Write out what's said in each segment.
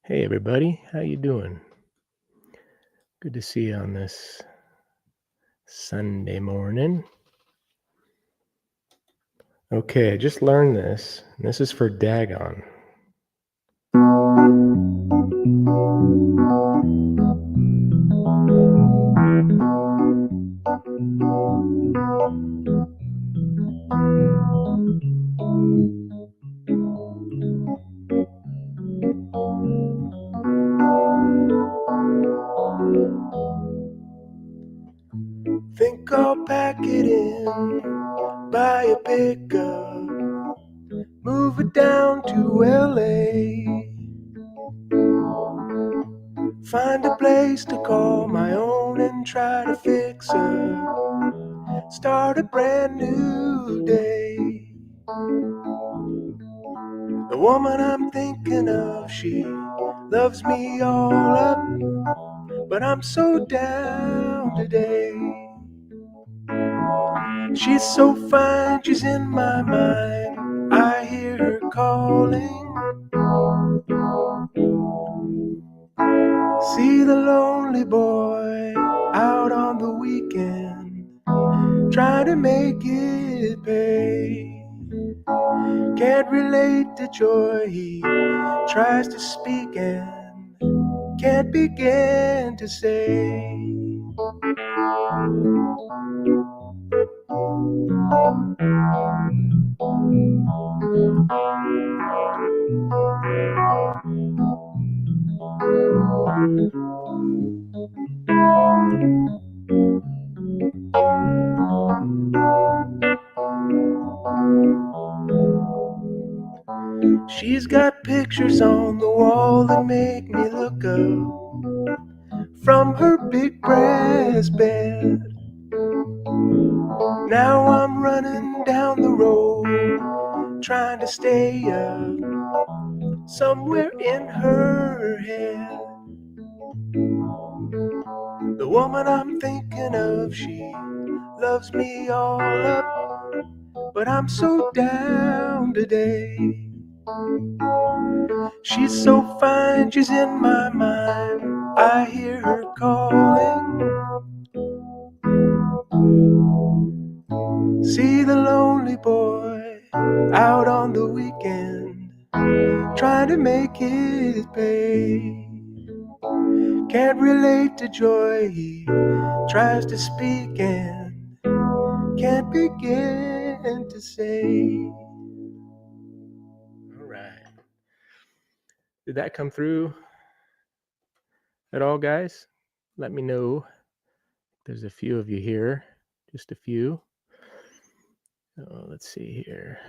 Hey everybody, how you doing? Good to see you on this Sunday morning. Okay, I just learned this. And this is for Dagon. Think I'll pack it in, buy a pickup, move it down to LA. Find a place to call my own and try to fix up. Start a brand new day. The woman I'm thinking of, she loves me all up, but I'm so down today. She's so fine, she's in my mind. I hear her calling. See the lonely boy out on the weekend, trying to make it pay. Can't relate to joy, he tries to speak and can't begin to say. She's got pictures on the wall that make me look up from her big brass bed. Now I'm running down the road, trying to stay up somewhere in her head. The woman I'm thinking of, she loves me all up, but I'm so down today. She's so fine, she's in my mind. I hear her calling. See the lonely boy out on the weekend, trying to make it pay. Can't relate to joy, he tries to speak and can't begin to say. All right. Did that come through at all, guys? Let me know. There's a few of you here, just a few. Let's see here.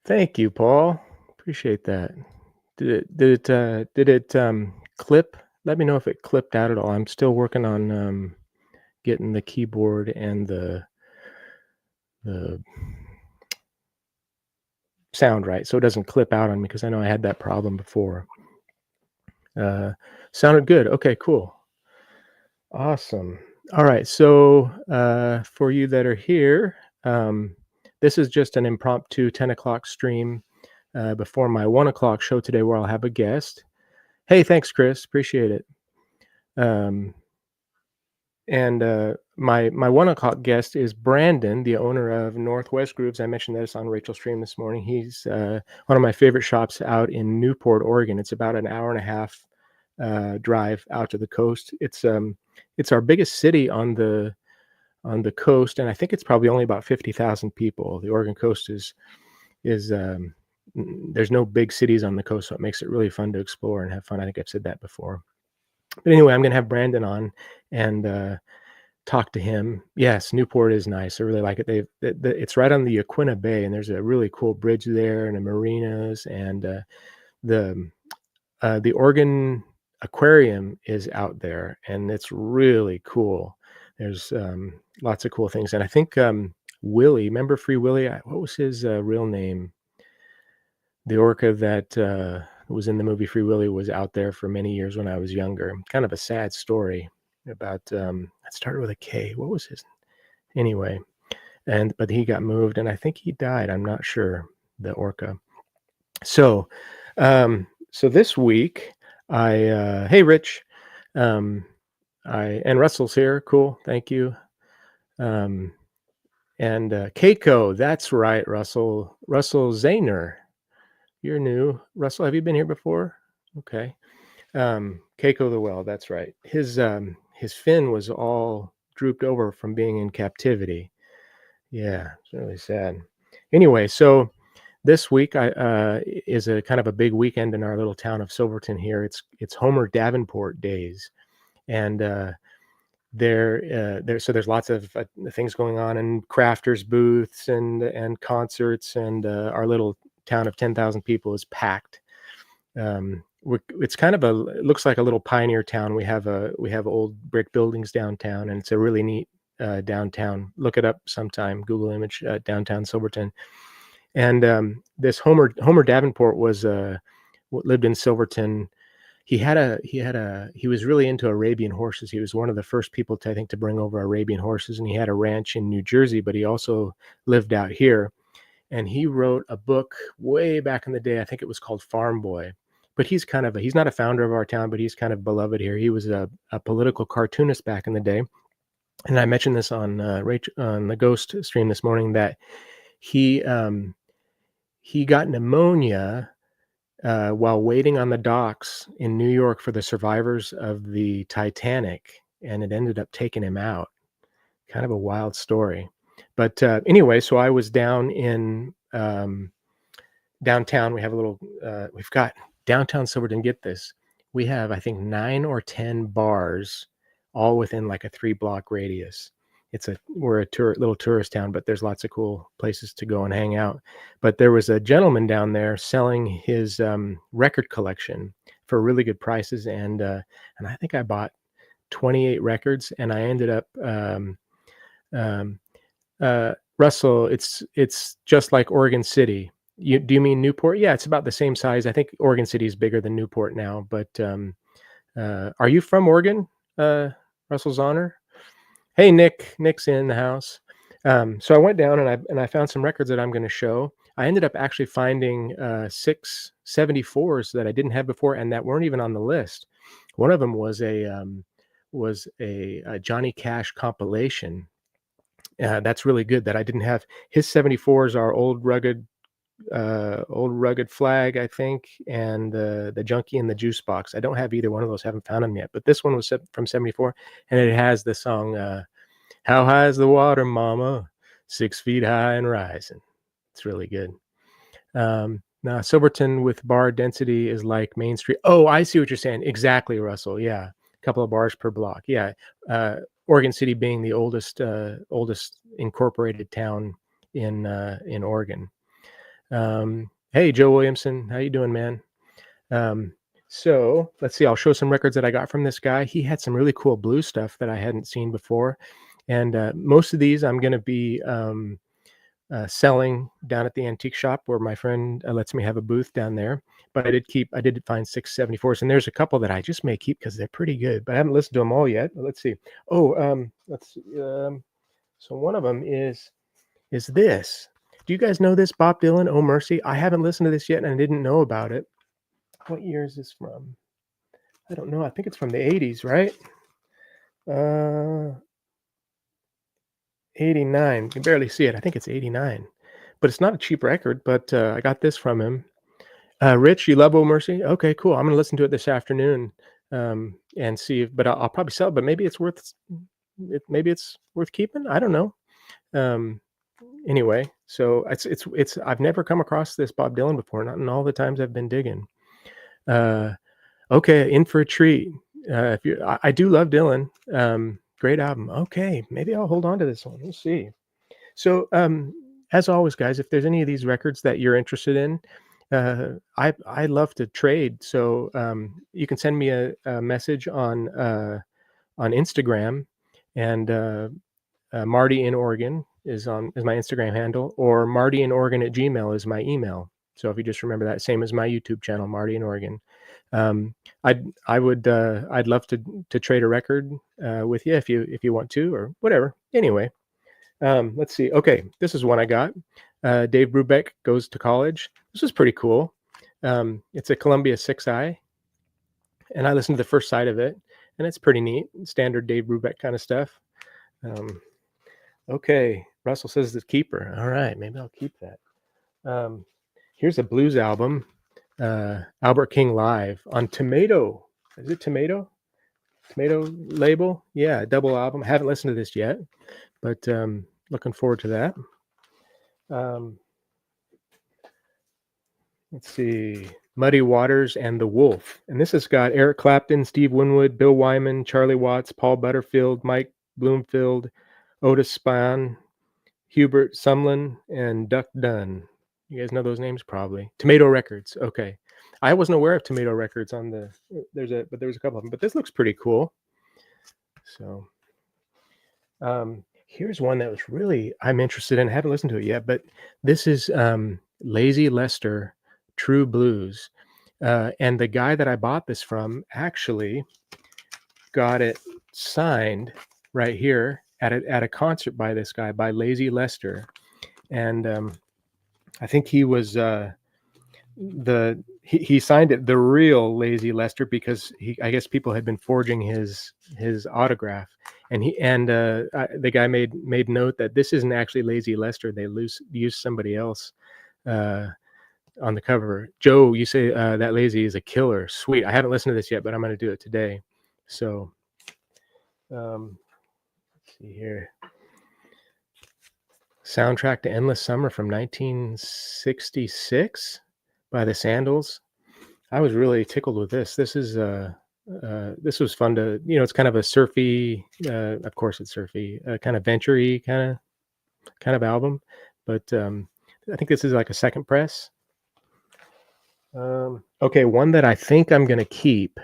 Thank you, Paul. Appreciate that. Did it clip? Let me know if it clipped out at all. I'm still working on getting the keyboard and the sound right, so it doesn't clip out on me, because I know I had that problem before. Sounded good. Okay, cool. Awesome. All right, so for you that are here, this is just an impromptu 10 o'clock stream before my 1 o'clock show today, where I'll have a guest. Hey, thanks, Chris. Appreciate it. And my 1 o'clock guest is Brandon, the owner of Northwest Grooves. I mentioned this on Rachel's stream this morning. He's one of my favorite shops out in Newport, Oregon. It's about an hour and a half drive out to the coast. It's our biggest city on the coast, and I think it's probably only about 50,000 people. The Oregon coast is there's no big cities on the coast, so it makes it really fun to explore and have fun. I think I've said that before. But anyway, I'm going to have Brandon on and talk to him. Yes, Newport is nice. I really like it. It's right on the Yaquina Bay, and there's a really cool bridge there and a marinas, and the Oregon Aquarium is out there, and it's really cool. There's lots of cool things, and I think Willie, remember Free Willy? What was his real name? The orca that was in the movie Free Willy was out there for many years when I was younger. Kind of a sad story about it started with a K. What was his? Anyway, but he got moved, and I think he died. I'm not sure. The orca. So, so this week, hey, Rich, um, and Russell's here. Cool. Thank you. Um, and Keiko, that's right, Russell Zahner. You're new. Russell, have you been here before? Okay. Keiko the Well, that's right. His fin was all drooped over from being in captivity. Yeah, it's really sad. Anyway, so this week is a kind of a big weekend in our little town of Silverton here. It's Homer Davenport Days, and so there's lots of things going on, and crafters booths and concerts, and our little town of 10,000 people is packed. It's kind of it looks like a little pioneer town. We have old brick buildings downtown, and it's a really neat downtown. Look it up sometime. Google image downtown Silverton. And this Homer Davenport lived in Silverton. He was really into Arabian horses. He was one of the first people to, I think, to bring over Arabian horses, and he had a ranch in New Jersey, but he also lived out here. And he wrote a book way back in the day. I think it was called Farm Boy. But he's not a founder of our town, but he's kind of beloved here. He was a political cartoonist back in the day. And I mentioned this on the Ghost stream this morning, that he got pneumonia while waiting on the docks in New York for the survivors of the Titanic, and it ended up taking him out. Kind of a wild story. But anyway, so I was down in downtown. We've got downtown Silverton. Get this. We have, I think, 9 or 10 bars, all within like a 3-block radius. We're a little tourist town, but there's lots of cool places to go and hang out. But there was a gentleman down there selling his record collection for really good prices, and I think I bought 28 records, and I ended up Russell, it's just like Oregon City. Do you mean Newport? Yeah, it's about the same size. I think Oregon City is bigger than Newport now. But are you from Oregon, Russell Zahner? Hey, Nick's in the house. So I went down and I found some records that I'm going to show. I ended up actually finding 6 74s that I didn't have before, and that weren't even on the list. One of them was a Johnny Cash compilation. That's really good that I didn't have. His 74s are Old Rugged Flag, I think, and the Junkie and the Juice Box. I don't have either one of those. Haven't found them yet. But this one was from 74, and it has the song "How High Is the Water, Mama? 6 feet high and rising." It's really good. Now Silverton with bar density is like Main Street. Oh, I see what you're saying. Exactly, Russell. Yeah, a couple of bars per block. Yeah. Oregon City being the oldest incorporated town in Oregon. Hey, Joe Williamson, how you doing, man? So let's see. I'll show some records that I got from this guy. He had some really cool blues stuff that I hadn't seen before, and most of these I'm going to be selling down at the antique shop where my friend lets me have a booth down there. But I did find 6 74s, and there's a couple that I just may keep because they're pretty good, but I haven't listened to them all yet. But let's see. Oh, let's see. So one of them is this. Do you guys know this? Bob Dylan, "Oh Mercy." I haven't listened to this yet, and I didn't know about it. What year is this from? I don't know. I think it's from the 80s, right? 89. You can barely see it. I think it's 89. But it's not a cheap record, but I got this from him. Rich, you love "Oh Mercy"? Okay, cool. I'm going to listen to it this afternoon and see but I'll probably sell it, but maybe it's worth keeping. I don't know. Anyway, so it's I've never come across this Bob Dylan before, not in all the times I've been digging. Okay, "In for a Treat." I do love Dylan. Great album. Okay, maybe I'll hold on to this one. We'll see. So, as always, guys, if there's any of these records that you're interested in, I love to trade. So you can send me a message on Instagram, and Marty in Oregon is my Instagram handle, or martyinoregon@gmail is my email. So if you just remember that, same as my YouTube channel, Marty in Oregon. I'd love to trade a record with you if you want to, or whatever. Anyway, let's see. Okay, this is one I got. Dave Brubeck Goes to College. This is pretty cool. It's a Columbia 6i, and I listened to the first side of it, and it's pretty neat, standard Dave Brubeck kind of stuff. Um, okay, Russell says the keeper. All right, maybe I'll keep that. Here's a blues album, Albert King Live on Tomato. Is it Tomato? Tomato label? Yeah, double album. I haven't listened to this yet, but looking forward to that. Let's see, Muddy Waters and the Wolf. And this has got Eric Clapton, Steve Winwood, Bill Wyman, Charlie Watts, Paul Butterfield, Mike Bloomfield, Otis Spann, Hubert Sumlin, and Duck Dunn. You guys know those names probably. Tomato Records. Okay. I wasn't aware of Tomato Records on the, there was a couple of them, but this looks pretty cool. So here's one that was really, I'm interested in. I haven't listened to it yet, but this is Lazy Lester True Blues. And the guy that I bought this from actually got it signed right here at a concert by this guy, by Lazy Lester. And I think he was he signed it the real Lazy Lester, because I guess people had been forging his autograph, and the guy made note that this isn't actually Lazy Lester. They used somebody else on the cover. Joe, you say that Lazy is a killer. Sweet. I haven't listened to this yet, but I'm going to do it today. So let's see here. Soundtrack to Endless Summer from 1966 by the Sandals. I was really tickled with this. This is this was fun to, it's kind of a surfy, of course it's surfy, kind of venture-y kind of album, but I think this is like a second press. Okay, one that I think I'm going to keep,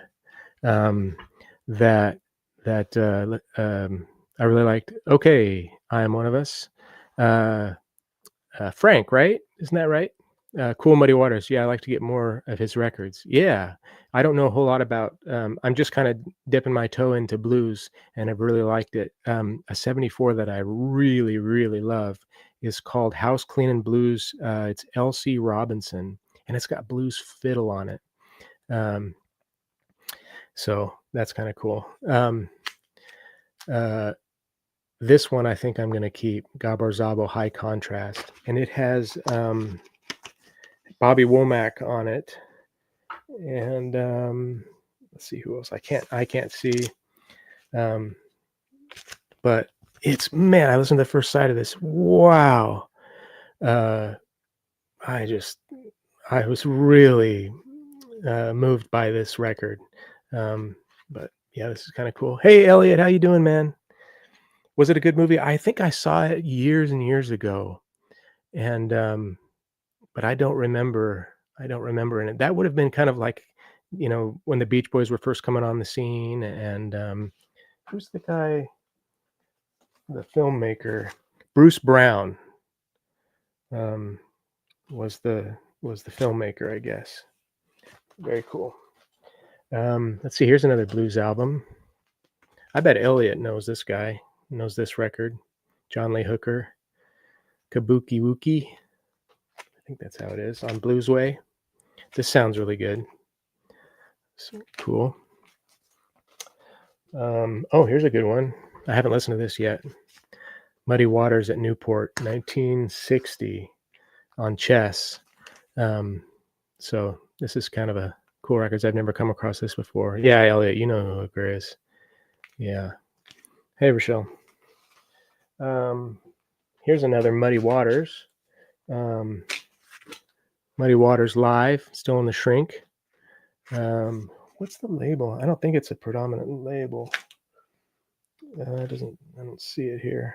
that I really liked. Okay, I Am One of Us. Frank, right? Isn't that right? Cool Muddy Waters. Yeah, I like to get more of his records. Yeah, I don't know a whole lot about. I'm just kind of dipping my toe into blues, and I've really liked it. A 74 that I really, really love is called House Cleanin' Blues. It's L.C. Robinson, and it's got blues fiddle on it. So that's kind of cool. This one I think I'm going to keep, Gabor Szabo High Contrast, and it has Bobby Womack on it, and let's see who else. I can't see, but it's, man, I listened to the first side of this. Wow, I was really moved by this record. But yeah, this is kind of cool. Hey Elliot, how you doing, man? Was it a good movie? I think I saw it years and years ago, and but I don't remember in it. That would have been kind of like, when the Beach Boys were first coming on the scene, and who's the guy, the filmmaker, Bruce Brown, was the filmmaker, I guess. Very cool. Let's see, here's another blues album. I bet Elliot knows this guy, knows this record. John Lee Hooker, Kabuki Wookie. I think that's how it is, on Bluesway. This sounds really good. So cool. Oh, here's a good one. I haven't listened to this yet. Muddy Waters at Newport, 1960, on Chess. So this is kind of a cool record. I've never come across this before. Yeah, Elliot, you know who Hooker is. Yeah. Hey, Rochelle. Here's another Muddy Waters. Muddy Waters Live, still in the shrink. What's the label? I don't think it's a predominant label. I don't see it here.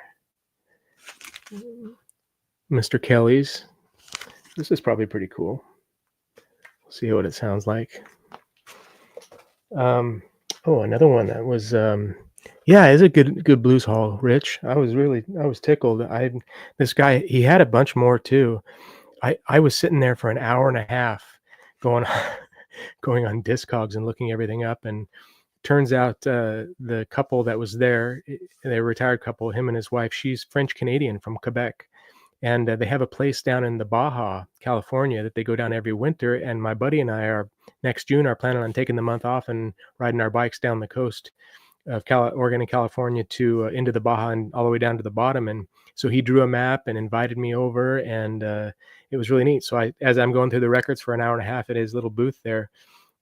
Mr. Kelly's. This is probably pretty cool. We'll see what it sounds like. Oh, another one that was, yeah, it's a good blues haul, Rich. I was tickled. This guy, he had a bunch more too. I was sitting there for an hour and a half going on Discogs and looking everything up, and turns out the couple that was there, they're a retired couple, him and his wife, she's French Canadian from Quebec, and they have a place down in the Baja, California, that they go down every winter. And my buddy and I are next June are planning on taking the month off and riding our bikes down the coast of Oregon and California to into the Baja and all the way down to the bottom. And so he drew a map and invited me over, and it was really neat. So as I'm going through the records for an hour and a half at his little booth there,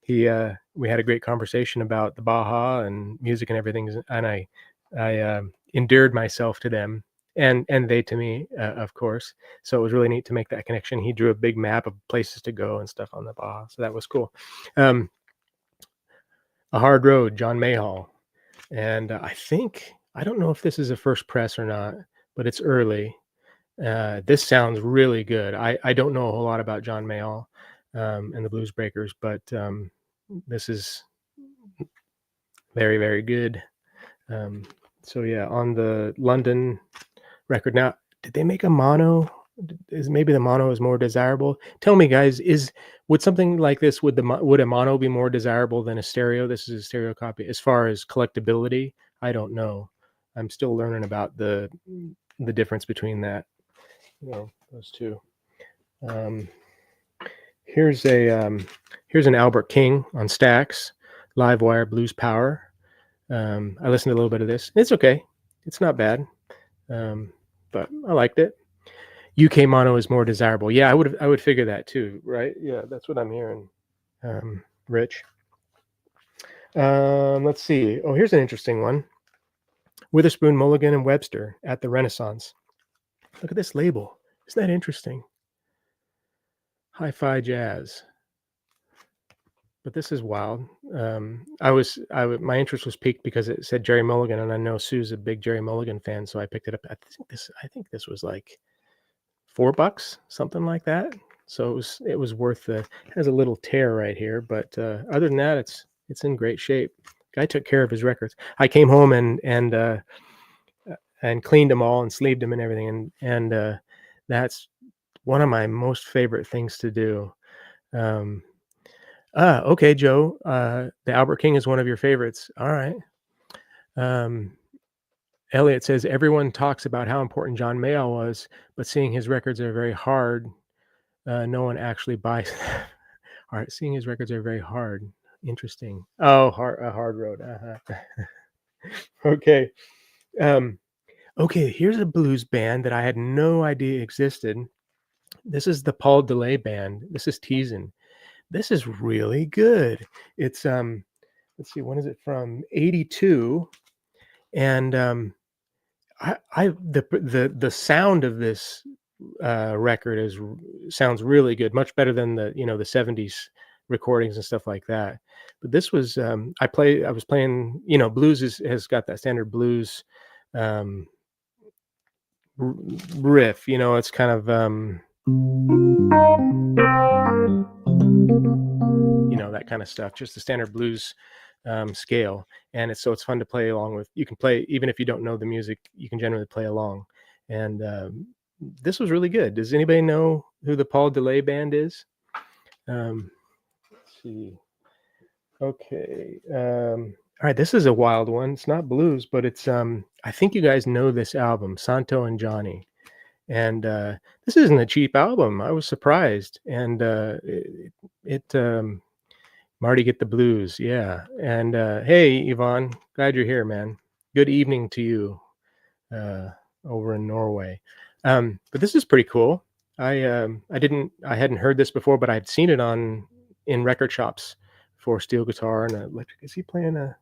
we had a great conversation about the Baja and music and everything, and I endeared myself to them, and they to me, of course. So it was really neat to make that connection. He drew a big map of places to go and stuff on the Baja, so that was cool. A Hard Road, John Mayhall. And I don't know if this is a first press or not, but it's early. This sounds really good. I don't know a whole lot about John Mayall and the Blues Breakers, but this is very, very good. So yeah, on the London record. Now, did they make a mono? Is maybe the mono is more desirable? Tell me, guys, would something like this, would a mono be more desirable than a stereo? This is a stereo copy. As far as collectability, I don't know. I'm still learning about the difference between that, those two. Here's an Albert King on Stax, Livewire Blues Power. I listened to a little bit of this. It's okay. It's not bad, but I liked it. UK mono is more desirable. Yeah, I would figure that too, right? Yeah, that's what I'm hearing. Rich. Let's see. Oh, here's an interesting one. Witherspoon, Mulligan, and Webster at the Renaissance. Look at this label. Isn't that interesting? Hi-Fi Jazz. But this is wild. My interest was piqued because it said Jerry Mulligan, and I know Sue's a big Jerry Mulligan fan, so I picked it up. I think this was like $4, something like that. So it was worth it has a little tear right here, but other than that, it's in great shape. Guy took care of his records. I came home and cleaned them all and sleeved them and everything, and that's one of my most favorite things to do. Okay, Joe. The Albert King is one of your favorites. All right. Elliot says everyone talks about how important John Mayall was, but seeing his records are very hard. No one actually buys. All right, seeing his records are very hard. Interesting. Oh, Hard Road. Okay. Okay. Here's a blues band that I had no idea existed. This is the Paul DeLay Band. This is Teasin'. This is really good. It's let's see, when is it from? 82. And the sound of this record sounds really good, much better than the 70s recordings and stuff like that. But this was I was playing, blues has got that standard blues riff, it's kind of that kind of stuff, just the standard blues scale, and it's fun to play along with. You can play even if you don't know the music, you can generally play along. And this was really good. Does anybody know who the Paul DeLay Band is? Let's see. Okay. All right, this is a wild one. It's not blues, but it's I think you guys know this album, Santo and Johnny. And this isn't a cheap album. I was surprised. And Marty Get the Blues, yeah. And hey, Yvonne, glad you're here, man. Good evening to you over in Norway. But this is pretty cool. I hadn't heard this before, but I'd seen it in record shops for steel guitar and electric. Is he playing I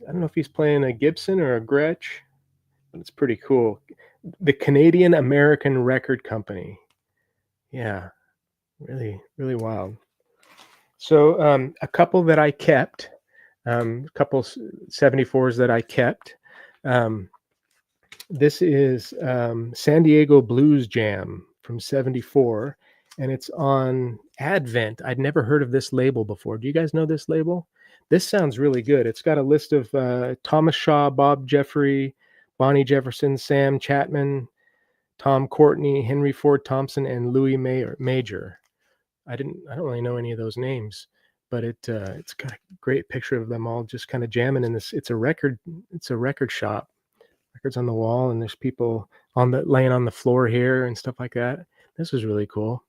don't know if he's playing a Gibson or a Gretsch, but it's pretty cool. The Canadian American Record Company. Yeah, really, really wild. So a couple that I kept, a couple 74s that I kept. This is San Diego Blues Jam from 74, and it's on Advent. I'd never heard of this label before. Do you guys know this label? This sounds really good. It's got a list of Thomas Shaw, Bob Jeffrey, Bonnie Jefferson, Sam Chapman, Tom Courtney, Henry Ford Thompson, and Louis Major. I don't really know any of those names, but it's got a great picture of them all just kind of jamming in this. It's a record shop records on the wall, and there's people laying on the floor here and stuff like that. This was really cool.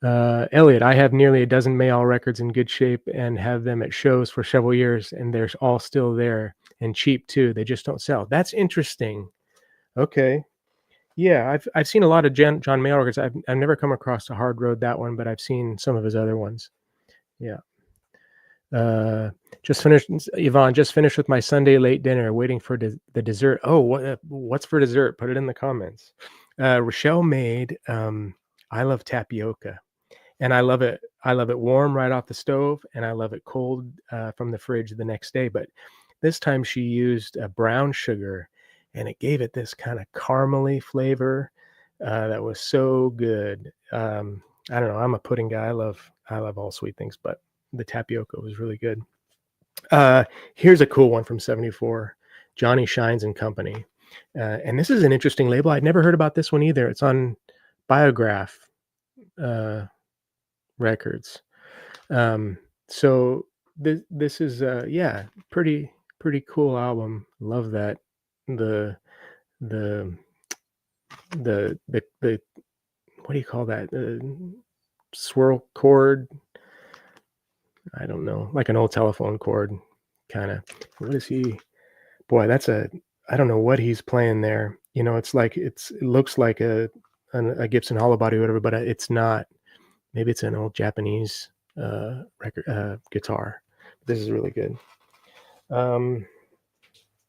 Elliot, I have nearly a dozen Mayall records in good shape and have them at shows for several years, and they're all still there and cheap too. They just don't sell. That's interesting. Okay. Yeah, I've seen a lot of John Mayall records. I've never come across a Hard Road, that one, but I've seen some of his other ones. Yeah. Just finished, Yvonne. Just finished with my Sunday late dinner, waiting for the dessert. Oh, what's for dessert? Put it in the comments. Rochelle made I love tapioca, and I love it. I love it warm right off the stove, and I love it cold from the fridge the next day. But this time she used brown sugar, and it gave it this kind of caramely flavor that was so good. I don't know. I'm a pudding guy. I love all sweet things, but the tapioca was really good. Here's a cool one from '74, Johnny Shines and Company. And this is an interesting label. I'd never heard about this one either. It's on Biograph Records. So this is yeah, pretty cool album. Love that. The what do you call that? Swirl cord. I don't know, like an old telephone cord, kind of. What is he? Boy, I don't know what he's playing there. You know, it's like it looks like a Gibson hollow body or whatever, but it's not. Maybe it's an old Japanese record guitar. This is really good. And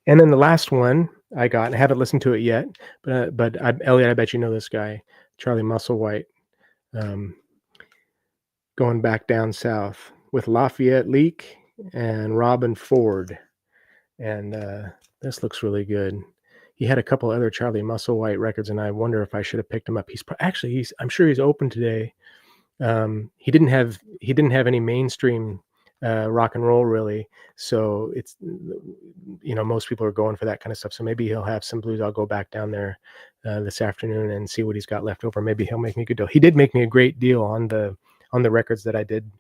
then the last one I got, and I haven't listened to it yet, but Elliot, I bet you know this guy, Charlie Musselwhite, going back down south with Lafayette Leak and Robin Ford. And this looks really good. He had a couple other Charlie Musselwhite records, and I wonder if I should have picked him up. I'm sure he's open today. He didn't have any mainstream rock and roll really, so it's, you know, most people are going for that kind of stuff. So maybe he'll have some blues. I'll go back down there this afternoon and see what he's got left over. Maybe he'll make me a good deal. He did make me a great deal on the records that I did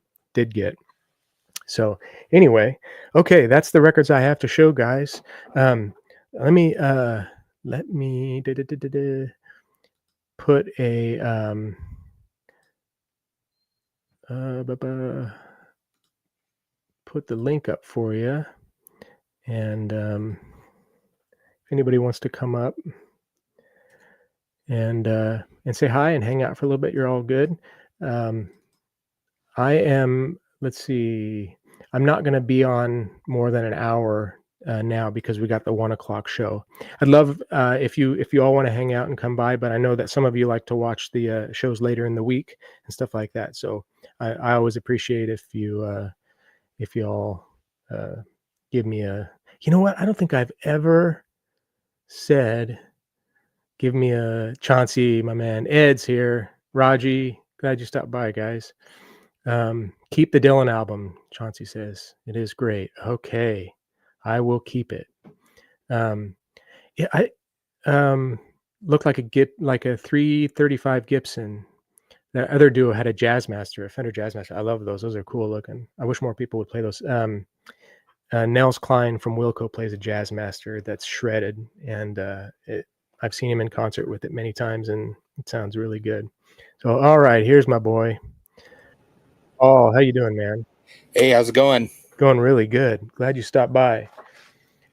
get. So anyway, okay, that's the records I have to show, guys. Let me put a put the link up for you, and if anybody wants to come up and say hi and hang out for a little bit, you're all good. I am, let's see, I'm not going to be on more than an hour now because we got the 1 o'clock show. I'd love if you all want to hang out and come by, but I know that some of you like to watch the shows later in the week and stuff like that. So I always appreciate if you all give me a, you know what? I don't think I've ever said, give me a, Chauncey, my man. Ed's here. Raji, glad you stopped by, guys. Keep the Dylan album, Chauncey says. It is great. Okay, I will keep it. Yeah, I looked like a 335 Gibson. The other duo had a Jazzmaster, a Fender Jazzmaster. I love those. Those are cool looking. I wish more people would play those. Nels Klein from Wilco plays a Jazzmaster that's shredded, and I've seen him in concert with it many times, and it sounds really good. So, all right, here's my boy. Oh, how you doing, man? Hey, how's it going? Going really good. Glad you stopped by.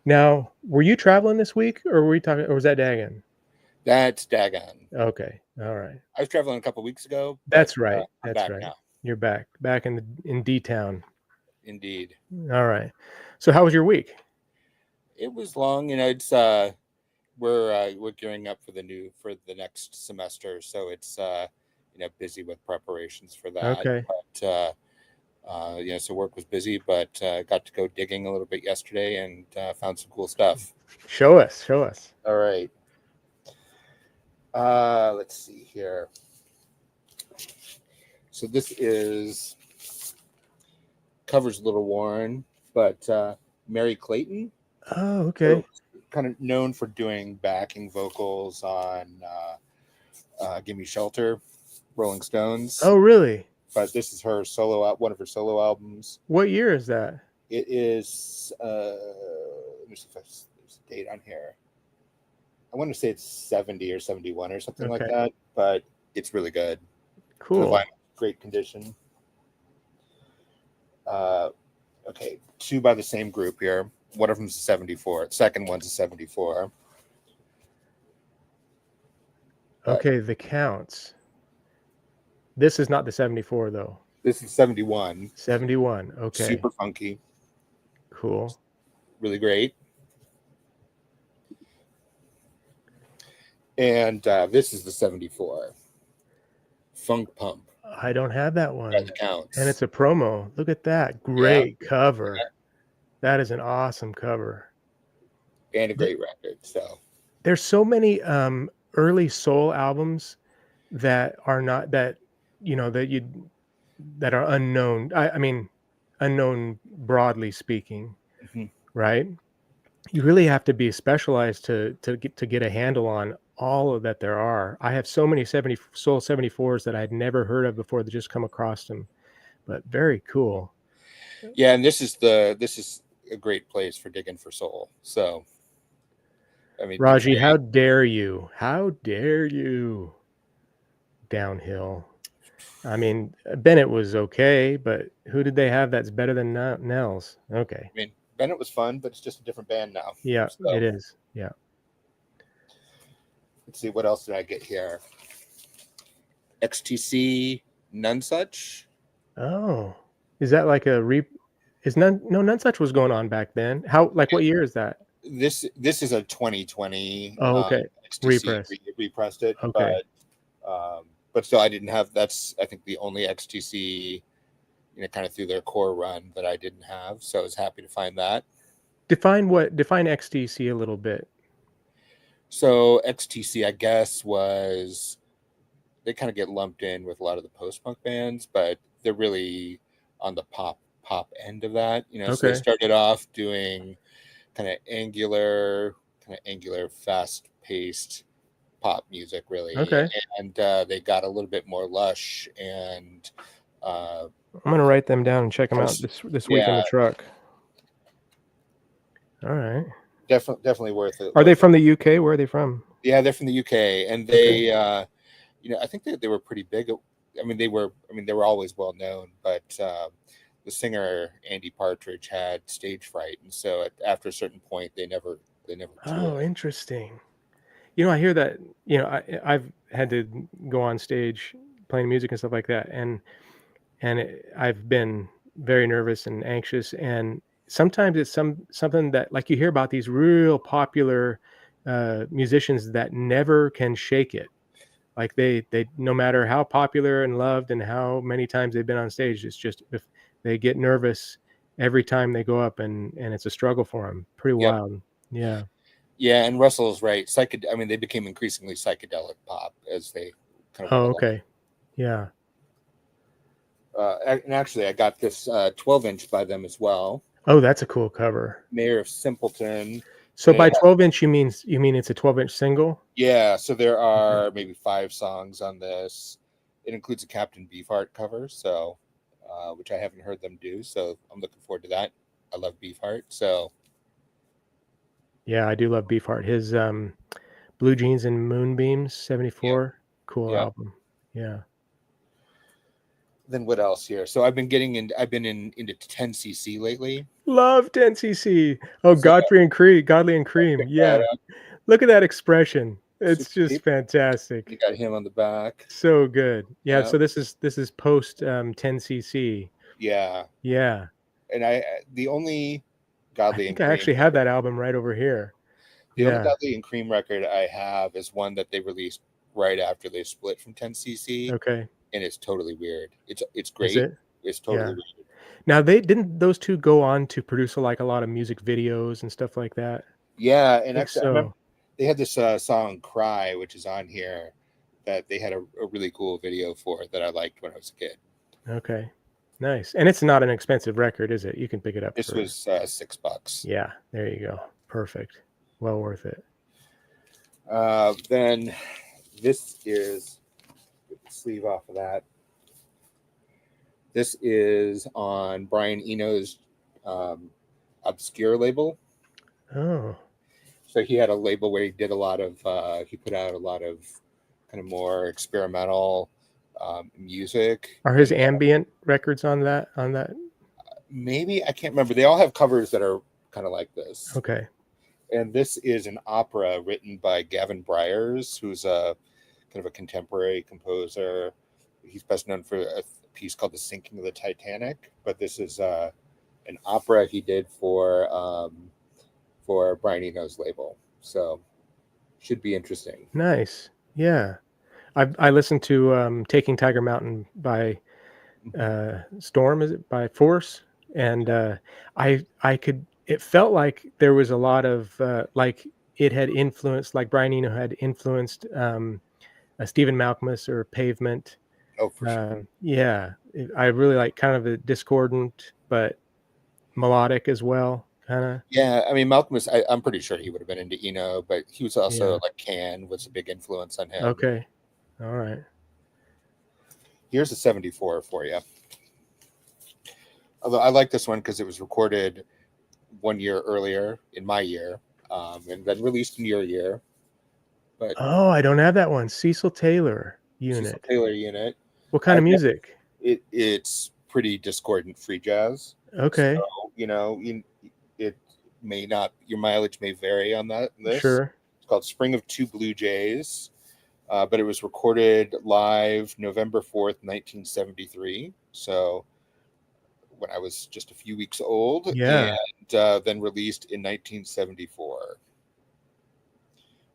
Now, were you traveling this week, or were you talking, or was that Dagon? That's Dagon. Okay, all right. I was traveling a couple weeks ago. That's right. I'm That's back right. now. You're back in D Town. Indeed. All right. So, how was your week? It was long. You know, it's we're gearing up for the next semester, so it's busy with preparations for that. Okay. But so work was busy, but got to go digging a little bit yesterday and found some cool stuff. Show us. All right. Let's see here. So this is cover's a little worn, but Mary Clayton. Oh, okay. Kind of known for doing backing vocals on "Give Me Shelter," Rolling Stones. Oh, really? But this is her one of her solo albums. What year is that? It is. Let me see if there's a date on here. I want to say it's 70 or 71 or something like Okay. that, but it's really good. The Cool. vinyl, great condition. Okay, two by the same group here. One of them's a 74. The second one's a 74. But Okay, the counts. This is not the 74 though. this is 71. 71. Okay. Super funky. Cool. Really great. And this is the 74. Funk Pump. I don't have that one. That counts. And it's a promo. Look at that. Great cover. That is an awesome cover. And a great record. So there's so many early soul albums that are not that that are unknown. I mean, unknown broadly speaking, right? You really have to be specialized to get a handle on all of that there are. I have so many soul 74s that I'd never heard of before that just come across them, but very cool. Yeah, and this is a great place for digging for soul. So I mean, Raji, how dare you? How dare you? Downhill. I mean, Bennett was okay, but who did they have that's better than Nels? Okay. I mean, Bennett was fun, but it's just a different band now. Yeah, so. It is. Yeah. Let's see, what else did I get here? XTC Nonesuch. Oh, is that like a is Nonesuch was going on back then? How, like, what year is that? This is a 2020. Oh, okay. XTC repressed it. Okay. But still, I didn't have. That's, I think, the only XTC, kind of through their core run that I didn't have. So I was happy to find that. Define XTC a little bit. So XTC, I guess, was, they kind of get lumped in with a lot of the post-punk bands, but they're really on the pop end of that. So they started off doing kind of angular, fast-paced pop music, really. Okay. And they got a little bit more lush, and I'm gonna write them down and check them out this week in the truck. All right. Definitely worth it. Are they from the UK? Where are they from? Yeah, they're from the UK, and they, I think they were pretty big. I mean, they were always well known, but the singer Andy Partridge had stage fright, and so after a certain point, they never. Oh, interesting. I hear that. I've had to go on stage playing music and stuff like that, and I've been very nervous and anxious, and sometimes it's something that, like, you hear about these real popular musicians that never can shake it. Like they no matter how popular and loved and how many times they've been on stage, it's just, if they get nervous every time they go up, and it's a struggle for them. Pretty wild. Yeah. Yeah, and Russell's right. I mean, they became increasingly psychedelic pop as they kind of. Oh, okay. Yeah. And actually, I got this 12-inch by them as well. Oh, that's a cool cover. Mayor of Simpleton. So by 12-inch, you mean it's a 12-inch single? Yeah. So there are maybe 5 songs on this. It includes a Captain Beefheart cover, so which I haven't heard them do. So I'm looking forward to that. I love Beefheart. So. Yeah, I do love Beefheart. His Blue Jeans and Moonbeams, 74. Cool album. Yeah. Then what else here? So I've been into 10cc lately. Love 10cc. Oh, so, Godly and Cream. Yeah. Look at that expression. It's just fantastic. You got him on the back. So good. Yeah. So this is post 10cc. Yeah. Yeah. And the only Godly and Cream. I actually have that album right over here. The only Godly and Cream record I have is one that they released right after they split from 10cc. Okay. And it's totally weird. It's great. Is it? It's totally weird. Now those two go on to produce a lot of music videos and stuff like that. Yeah, and actually, I remember they had this song "Cry," which is on here, that they had a really cool video for that I liked when I was a kid. Okay, nice. And it's not an expensive record, is it? You can pick it up. This was $6. Yeah, there you go. Perfect. Well worth it. Then this is. Sleeve off of that. This is on Brian Eno's Obscure label. Oh. So he had a label where he did a lot of he put out a lot of kind of more experimental music, Are his and ambient records on that maybe I can't remember. They all have covers that are kind of like this. Okay. And this is an opera written by Gavin Bryars, who's a kind of a contemporary composer. He's best known for a piece called "The Sinking of the Titanic," but this is an opera he did for Brian Eno's label. So should be interesting. Nice. Yeah. I listened to Taking Tiger Mountain by Storm, is it by Force? And I could it felt like there was a lot of like it had influenced, like Brian Eno had influenced Stephen Malkmus or Pavement. Oh, for sure. Yeah, I really like kind of a discordant but melodic as well, kind of. Yeah, I mean Malcolm was. I'm pretty sure he would have been into Eno, but he was also Yeah. like Can was a big influence on him. Okay. All right. Here's a 74 for you. Although I like this one because it was recorded 1 year earlier in my year, and then released in your year. But Oh, I don't have that one. Cecil Taylor Cecil Unit. Taylor Unit, What kind of music? it's pretty discordant free jazz. So Okay. it may not, your mileage may vary on this. Sure. It's called Spring of Two Blue Jays, but it was recorded live November 4th, 1973. So when I was just a few weeks old, Yeah. and then released in 1974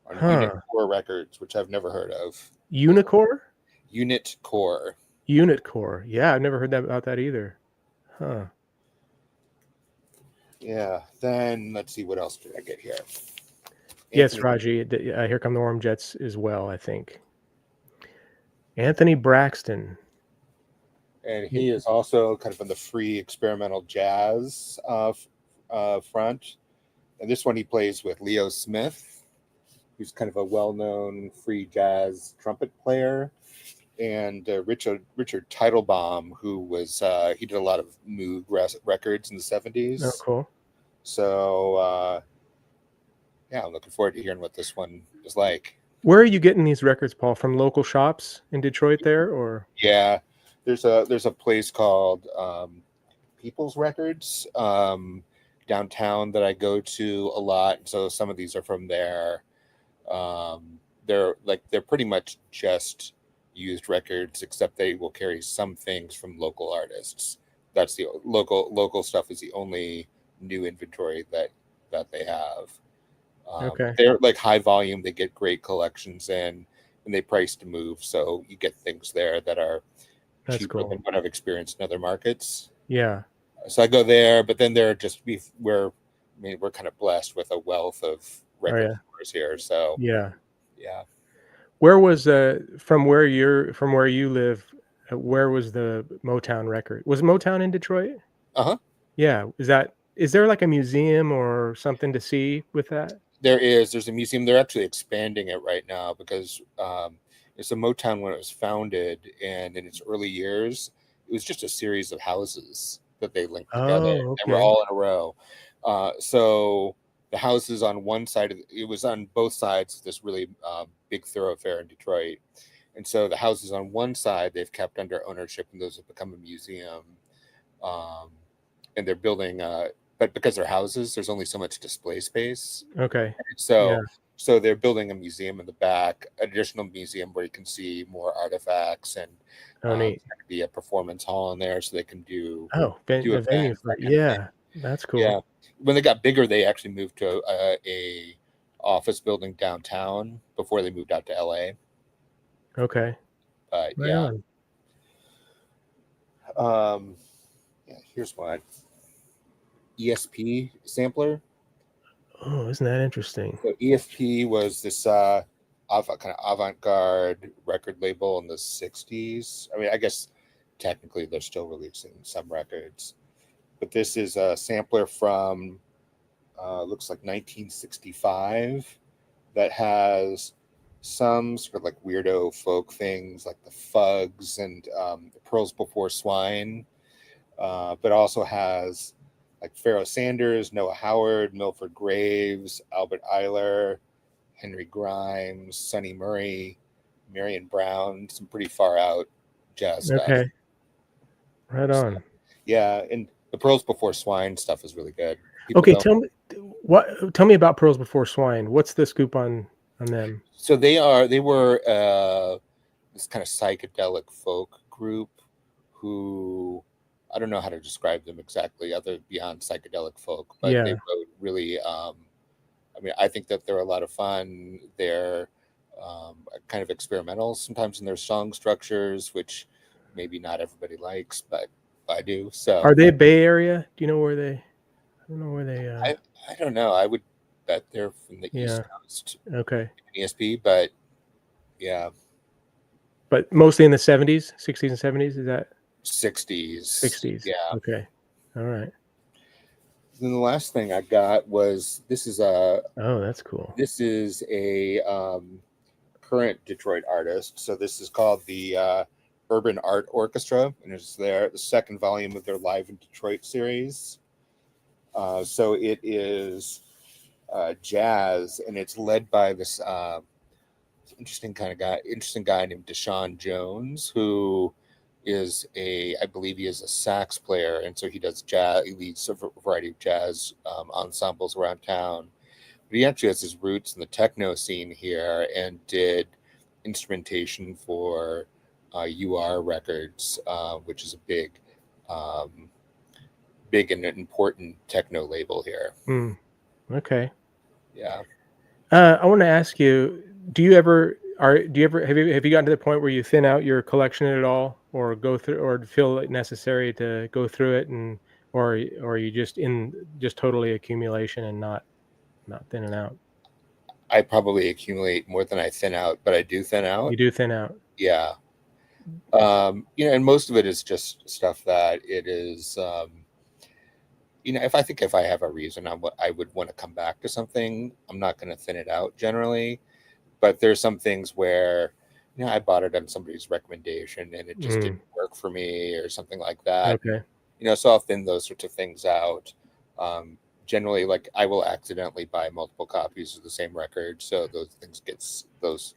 on Unit Huh. Core Records, which I've never heard of. Unicore? Unit Core. Unit Core. Yeah, I've never heard about that either. Huh. Yeah. Then let's see, what else did I get here? Yes, Anthony, Raji. Here Come the Warm Jets as well, I think. Anthony Braxton. and Yeah. he is also kind of on the free experimental jazz front. And this one he plays with Leo Smith, who's kind of a well-known free jazz trumpet player, and Richard Teitelbaum, who was he did a lot of Moog records in the Oh, 70s. cool. So yeah, I'm looking forward to hearing what this one is like. Where are you getting these records, Paul? From local shops in Detroit there, or? Yeah, there's a place called People's Records downtown that I go to a lot. So some of these are from there. They're pretty much just used records, except they will carry some things from local artists. That's the local stuff is the only new inventory that they have. Okay. They're like high volume. They get great collections in, and they price to move. So you get things there that are That's cheaper cool. than what I've experienced in other markets. Yeah. So I go there, but then there are just we're kind of blessed with a wealth of record stores here. So Yeah. yeah. Where was from where you live? Where was the Motown record? Was Motown in Detroit? Uh-huh. Yeah. Is there like a museum or something to see with that? There's a museum. They're actually expanding it right now because it's a Motown when it was founded, and in its early years, it was just a series of houses that they linked together. Oh, They were okay. all in a row. So the houses on one side, it was on both sides of this really big thoroughfare in Detroit. And so the houses on one side, they've kept under ownership, and those have become a museum. And they're building, but because they're houses, there's only so much display space. Okay. So, Yeah. so they're building a museum in the back, an additional museum where you can see more artifacts, and Oh, there's neat. going to be a performance hall in there, so they can do Oh, do a venue events, for that kind of thing. yeah. That's cool. Yeah, when they got bigger, they actually moved to a office building downtown before they moved out to LA. Okay. But Right yeah, on. yeah. Here's one ESP sampler. Oh, isn't that interesting? So ESP was this kind of avant-garde record label in the 60s. I mean, I guess technically they're still releasing some records, but this is a sampler from looks like 1965 that has some sort of like weirdo folk things like the Fugs and Pearls Before Swine, but also has like Pharoah Sanders, Noah Howard, Milford Graves, Albert Eiler, Henry Grimes, Sonny Murray, Marion Brown, some pretty far out jazz stuff. Okay. Right So, on. yeah, and the Pearls Before Swine stuff is really good. People Okay, don't. tell me about Pearls Before Swine. What's the scoop on them? So they were this kind of psychedelic folk group who I don't know how to describe them exactly, other beyond psychedelic folk, but they Yeah. wrote really. I mean, I think that they're a lot of fun. They're kind of experimental sometimes in their song structures, which maybe not everybody likes, but I do. Are So they Bay Area? Do you know where they I don't know where they I don't know. I would bet they're from the East yeah. Coast Okay. ESP, but yeah, But mostly in the 70s, 60s and 70s, is that 60s. 60s? Yeah. Okay. All right. Then the last thing I got was Oh, that's cool. this is a current Detroit artist. So this is called the Urban Art Orchestra, and it's the second volume of their Live in Detroit series. So it is jazz, and it's led by this interesting guy named Deshaun Jones, who is I believe he is a sax player, and so he does jazz. He leads a variety of jazz ensembles around town. But he actually has his roots in the techno scene here, and did instrumentation for UR Records, which is a um, big and important techno label here. Okay. Yeah. I want to ask you, do you ever have you gotten to the point where you thin out your collection at all, or go through, or feel it necessary to go through it, and or are you just totally accumulation and not thinning out? I probably accumulate more than I thin out, but I do thin out. You do thin out. Yeah. And most of it is just stuff that it is, if I have a reason, I would want to come back to something. I'm not going to thin it out generally, but there's some things where, I bought it on somebody's recommendation and it just didn't work for me or something like that. Okay. So I'll thin those sorts of things out. Generally, like I will accidentally buy multiple copies of the same record, so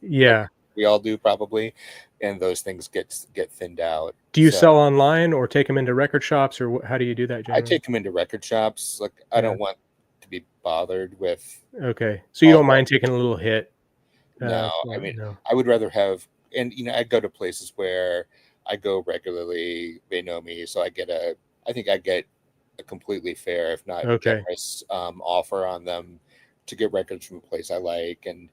Yeah. we all do probably, and those things get thinned out. Do you So sell online or take them into record shops, or how do you do that I generally? take them into record shops. Like I don't want to be bothered with. Okay, so you don't mind taking a little hit? No, I mean, no. I would rather have, and I go to places where I go regularly. They know me, so I think I get a completely fair, if not generous, offer on them to get records from a place I like. And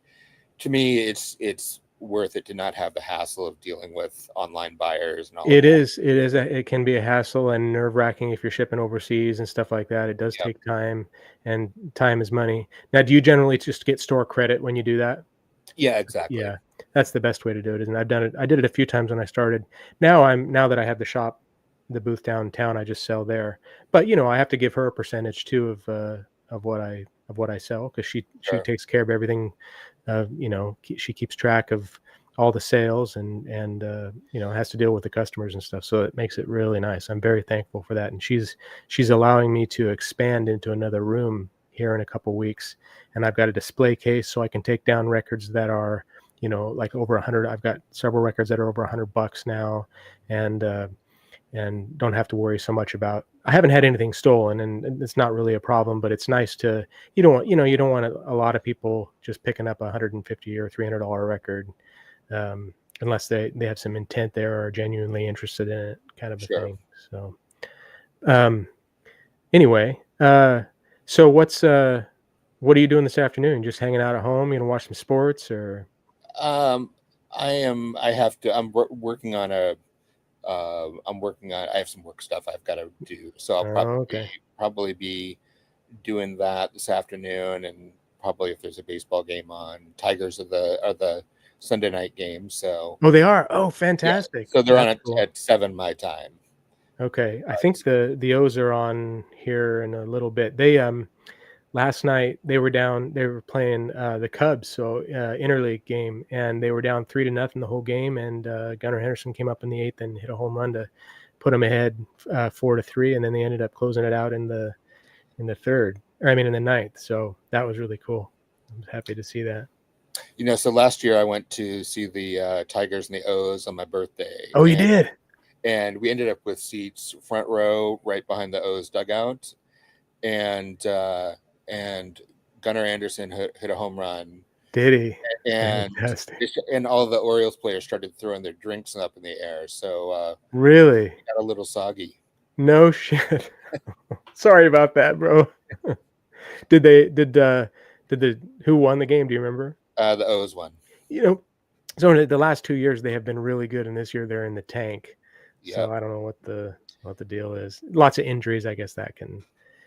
to me, it's worth it to not have the hassle of dealing with online buyers and all. It is. It can be a hassle and nerve wracking if you're shipping overseas and stuff like that. It does take time, and time is money. Now, do you generally just get store credit when you do that? Yeah, exactly. Yeah, that's the best way to do it. And I've done it. I did it a few times when I started. Now that I have the booth downtown, I just sell there. But I have to give her a percentage too of what I sell, because she takes care of everything. She keeps track of all the sales, and has to deal with the customers and stuff. So it makes it really nice. I'm very thankful for that. And she's allowing me to expand into another room here in a couple weeks, and I've got a display case so I can take down records that are like over 100. I've got several records that are over $100 now, and don't have to worry so much about. I haven't had anything stolen, and it's not really a problem. But it's nice to you don't want a lot of people just picking up a $150 or $300 record, unless they have some intent there or are genuinely interested in it, kind of a thing. So, anyway, so what are you doing this afternoon? Just hanging out at home? You gonna watch some sports, or? I'm working on I have some work stuff I've got to do, so I'll probably be doing that this afternoon, and probably if there's a baseball game on. Tigers are the Sunday night game, so. Oh, they are. Oh, fantastic. Yeah. So they're on at 7 my time. Okay, I think the O's are on here in a little bit. They last night they were playing the Cubs, so interleague game, and they were down 3-0 the whole game, and Gunnar Henderson came up in the 8th and hit a home run to put them ahead 4-3, and then they ended up closing it out in the in the third, or I mean in the ninth. So that was really cool. I'm happy to see that. So last year I went to see the Tigers and the O's on my birthday. Oh, you did? And we ended up with seats front row right behind the O's dugout. And Gunnar Anderson hit a home run. Did he? And Fantastic. and all the Orioles players started throwing their drinks up in the air. So really, it got a little soggy. No shit. Sorry about that, bro. Did who won the game? Do you remember? The O's won. So in the last 2 years they have been really good, and this year they're in the tank. Yep. So I don't know what the deal is. Lots of injuries, I guess that can.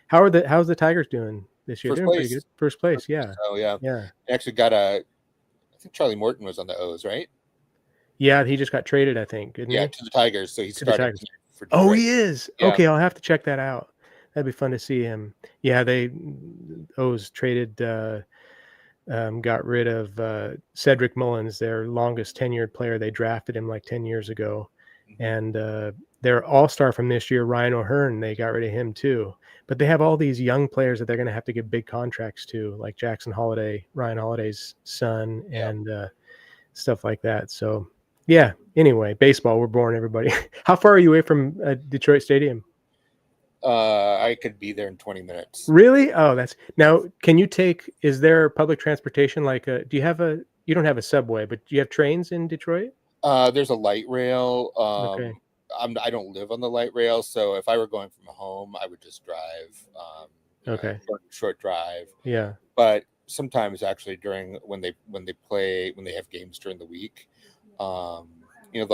How's the Tigers doing this year? First Doing place. pretty good. First place, yeah. Oh yeah. Yeah. They actually got I think Charlie Morton was on the O's, right? Yeah, he just got traded, I think. Didn't he? To the Tigers. So he's starting for Detroit. Oh, he is. Yeah. Okay, I'll have to check that out. That'd be fun to see him. Yeah, O's traded, got rid of Cedric Mullins, their longest tenured player. They drafted him like 10 years ago. Mm-hmm. And their all-star from this year, Ryan O'Hearn, they got rid of him too. But they have all these young players that they're going to have to give big contracts to, like Jackson Holiday, Ryan Holiday's son, and stuff like that. So, yeah. Anyway, baseball, we're born, everybody. How far are you away from Detroit Stadium? I could be there in 20 minutes. Really? Oh, now. Can you is there public transportation? Like, you don't have a subway, but do you have trains in Detroit? There's a light rail. Okay. I don't live on the light rail, so if I were going from home, I would just drive. Okay. Short drive. Yeah. But sometimes actually when they have games during the week, they'll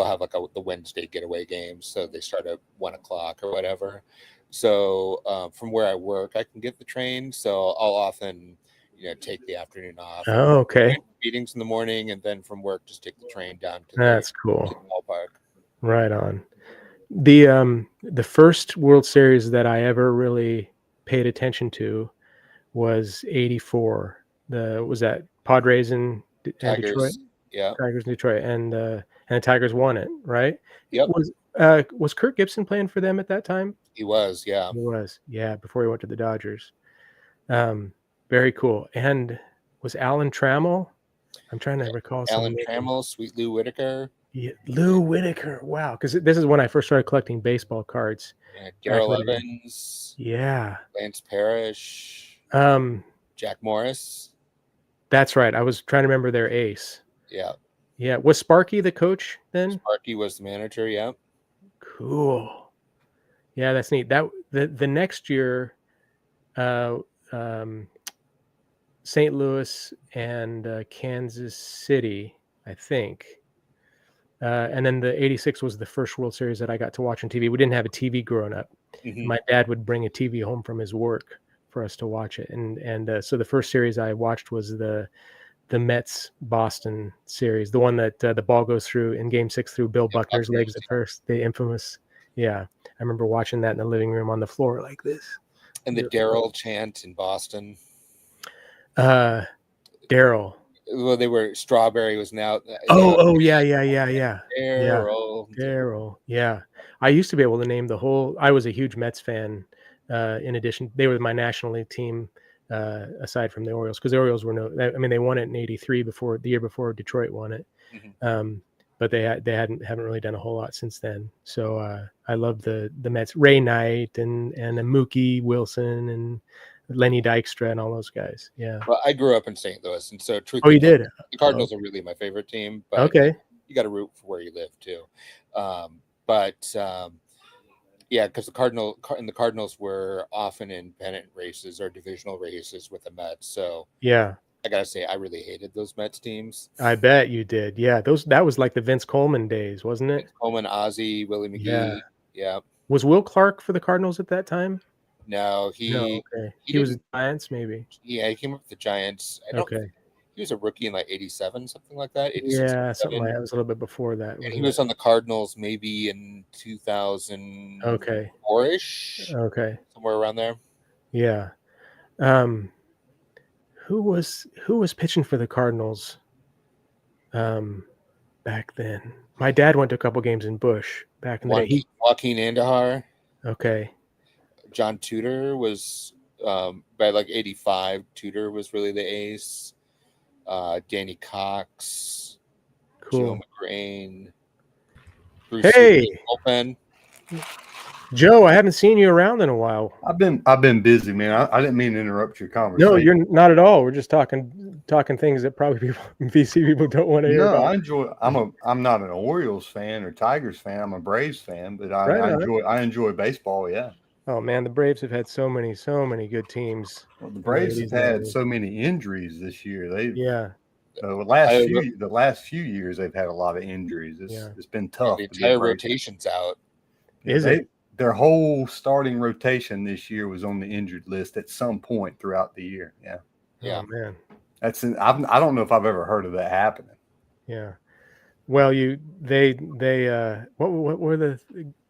have like the Wednesday getaway games, so they start at 1:00 or whatever. So from where I work, I can get the train. So I'll often, take the afternoon off. Oh, okay. Meetings in the morning, and then from work, just take the train down to That's cool. To the ballpark. Right on. The first World Series that I ever really paid attention to was '84. Was that Padres and Detroit? Yeah, Tigers in Detroit, and the Tigers won it, right? Yep. Was Kirk Gibson playing for them at that time? He was, yeah. He was, yeah, before he went to the Dodgers. Very cool. And was Alan Trammell? I'm trying to recall. Alan Trammell, Sweet Lou Whitaker. Yeah, Lou Whitaker. Wow, because this is when I first started collecting baseball cards. Darrell Evans. Yeah. Lance Parrish. Jack Morris. That's right. I was trying to remember their ace. Yeah. Yeah. Was Sparky the coach then? Sparky was the manager, yeah. Cool. Yeah, that's neat. That the next year, St. Louis and Kansas City, I think. And then the '86 was the first World Series that I got to watch on TV. We didn't have a TV growing up. Mm-hmm. My dad would bring a TV home from his work for us to watch it. And so the first series I watched was the Mets Boston series, the one that the ball goes through in Game 6 through Bill Buckner's legs at first, the infamous. Yeah, I remember watching that in the living room on the floor like this. And the Darryl chant in Boston. Darryl. Well, they were Strawberry was now. Yeah. Darryl. Yeah. I used to be able to name the whole. I was a huge Mets fan. In addition, they were my National League team. Aside from the Orioles, because the Orioles were they won it in '83 the year before Detroit won it. Mm-hmm. But they haven't really done a whole lot since then. So I love the Mets, Ray Knight and Mookie Wilson and Lenny Dykstra and all those guys. Yeah. Well, I grew up in St. Louis, and so truthfully, you did. The Cardinals are really my favorite team. But okay. You got to root for where you live too. Yeah, because the Cardinals were often in pennant races or divisional races with the Mets. So yeah, I gotta say I really hated those Mets teams. I bet you did. Yeah, that was like the Vince Coleman days, wasn't it? Vince Coleman, Ozzie, Willie McGee. Yeah. Was Will Clark for the Cardinals at that time? No, he was the Giants, maybe. Yeah, he came up with the Giants. He was a rookie in like '87, something like that. Yeah, something like that. It was a little bit before that. And he was on the Cardinals maybe in 2000. Okay. 4-ish. Okay. Somewhere around there. Yeah. Who was pitching for the Cardinals? Back then, my dad went to a couple games in Busch back in the day. Joaquin Andahar. Okay. John Tudor was By like 85, Tudor was really the ace. Danny Cox, Joe Cool. McGrain, Bruce Hey, Sutter, bullpen. Joe, I haven't seen you around in a while. I've been busy, man. I didn't mean to interrupt your No, conversation. you're not at all. We're just talking things that probably people, VC people don't want to hear No, about. I enjoy. I'm not an Orioles fan or Tigers fan. I'm a Braves fan, but Right I on. enjoy baseball. Yeah. Oh man, the Braves have had so many good teams. Well, the in the Braves have 80s and had 90s. so many injuries this year. They've Yeah, the I- last few years they've had a lot of injuries. Yeah. It's been tough. The to be a entire Braves fan. rotation's out. Is it? Their whole starting rotation this year was on the injured list at some point throughout the year. Yeah. Yeah. Oh man. I don't know if I've ever heard of that happening. Yeah. Well, they what were the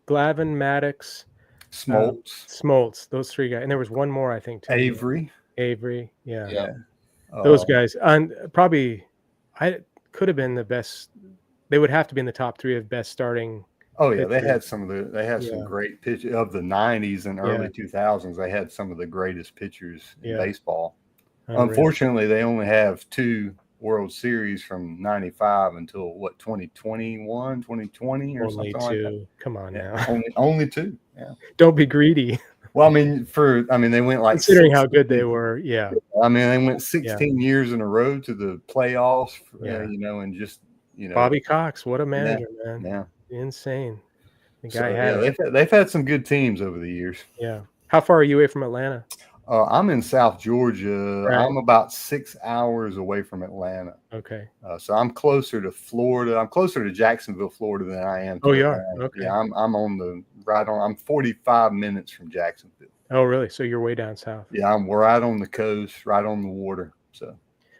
Glavine, Maddox, Smoltz, those three guys, and there was one more I think too. Avery. Yeah. Yeah. Those guys, and probably I could have been the best. They would have to be in the top 3 of best starting. Oh yeah, they pitchers. had some great pitchers of the 90s and early 2000s. They had some of the greatest pitchers in baseball. Unreal. Unfortunately, they only have 2 World Series from 95 until 2021, 2020 or Only something 2. like that. Come on Yeah, now. only 2. Yeah. Don't be greedy. Well, I mean, they went like Considering how good they were. Yeah. I mean, they went 16 years in a row to the playoffs. And just Bobby Cox, what a manager, man. Yeah. Insane. The guy they've had some good teams over the years. Yeah. How far are you away from Atlanta? I'm in South Georgia. Right. I'm about 6 hours away from Atlanta. Okay. So I'm closer to Florida. I'm closer to Jacksonville, Florida than I am. Oh, you are? Okay. Yeah, I'm I'm 45 minutes from Jacksonville. Oh, really? So you're way down south. Yeah, I'm right on the coast, right on the water.